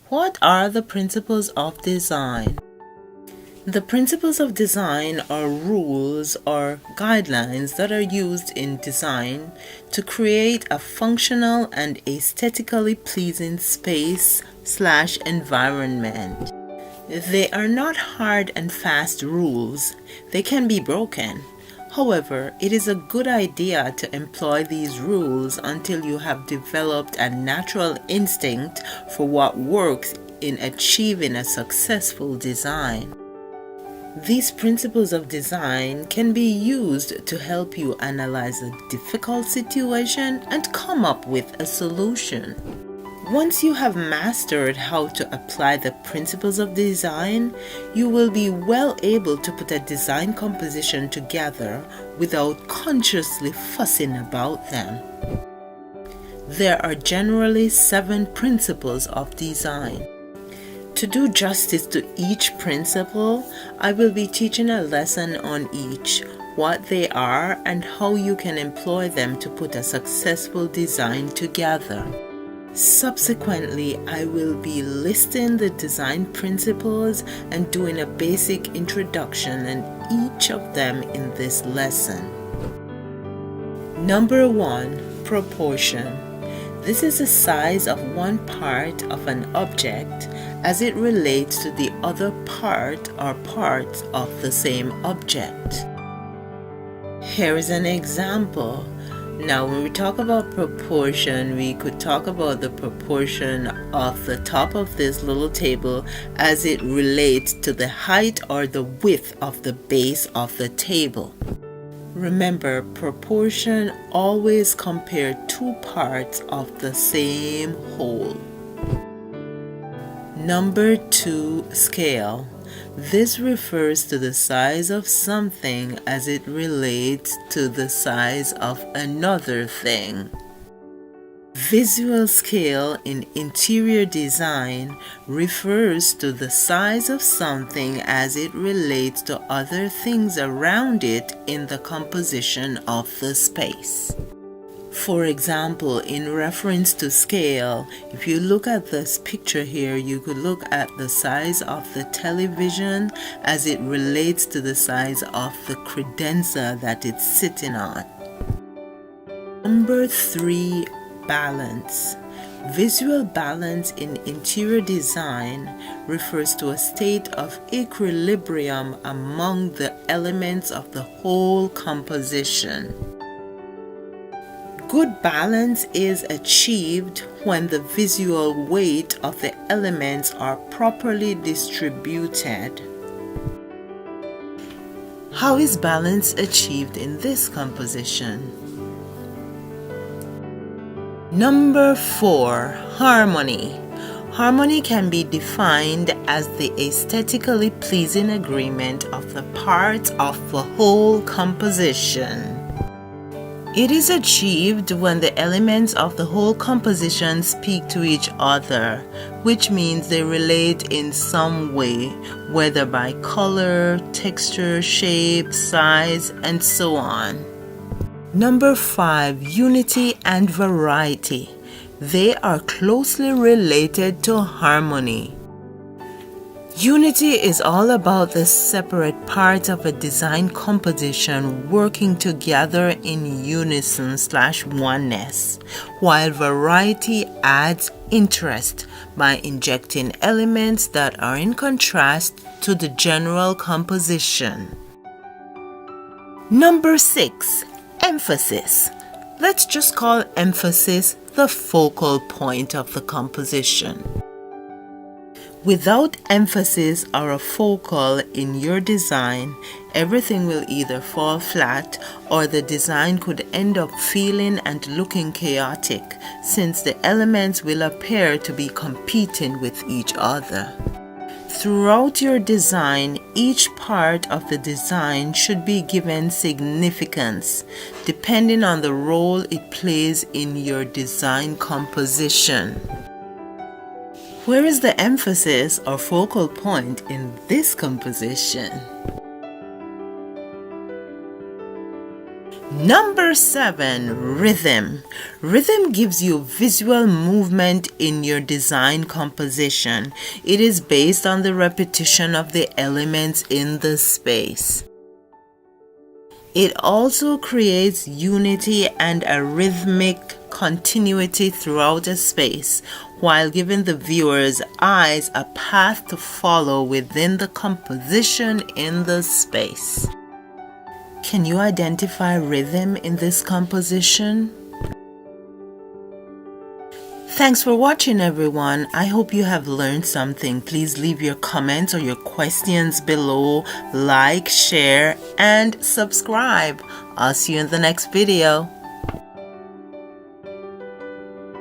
What are the principles of design? The principles of design are rules or guidelines that are used in design to create a functional and aesthetically pleasing space/environment. They are not hard and fast rules. They can be broken. However, it is a good idea to employ these rules until you have developed a natural instinct for what works in achieving a successful design. These principles of design can be used to help you analyze a difficult situation and come up with a solution. Once you have mastered how to apply the principles of design, you will be well able to put a design composition together without consciously fussing about them. There are generally 7 principles of design. To do justice to each principle, I will be teaching a lesson on each, what they are, and how you can employ them to put a successful design together. Subsequently, I will be listing the design principles and doing a basic introduction on each of them in this lesson. Number 1. Proportion. This is the size of one part of an object as it relates to the other part or parts of the same object. Here is an example. Now, when we talk about proportion, we could talk about the proportion of the top of this little table as it relates to the height or the width of the base of the table. Remember, proportion always compares 2 parts of the same whole. Number 2, scale. This refers to the size of something as it relates to the size of another thing. Visual scale in interior design refers to the size of something as it relates to other things around it in the composition of the space. For example, in reference to scale, if you look at this picture here, you could look at the size of the television as it relates to the size of the credenza that it's sitting on. Number 3, balance. Visual balance in interior design refers to a state of equilibrium among the elements of the whole composition. Good balance is achieved when the visual weight of the elements are properly distributed. How is balance achieved in this composition? Number 4, harmony. Harmony can be defined as the aesthetically pleasing agreement of the parts of the whole composition. It is achieved when the elements of the whole composition speak to each other, which means they relate in some way, whether by color, texture, shape, size, and so on. Number 5, unity and variety. They are closely related to harmony. Unity is all about the separate parts of a design composition working together in unison/oneness, while variety adds interest by injecting elements that are in contrast to the general composition. Number 6, emphasis. Let's just call emphasis the focal point of the composition. Without emphasis or a focal in your design, everything will either fall flat or the design could end up feeling and looking chaotic, since the elements will appear to be competing with each other. Throughout your design, each part of the design should be given significance, depending on the role it plays in your design composition. Where is the emphasis or focal point in this composition? Number 7, rhythm. Rhythm gives you visual movement in your design composition. It is based on the repetition of the elements in the space. It also creates unity and a rhythmic continuity throughout a space, while giving the viewer's eyes a path to follow within the composition in the space. Can you identify rhythm in this composition? Thanks for watching, everyone. I hope you have learned something. Please leave your comments or your questions below. Like, share, and subscribe. I'll see you in the next video.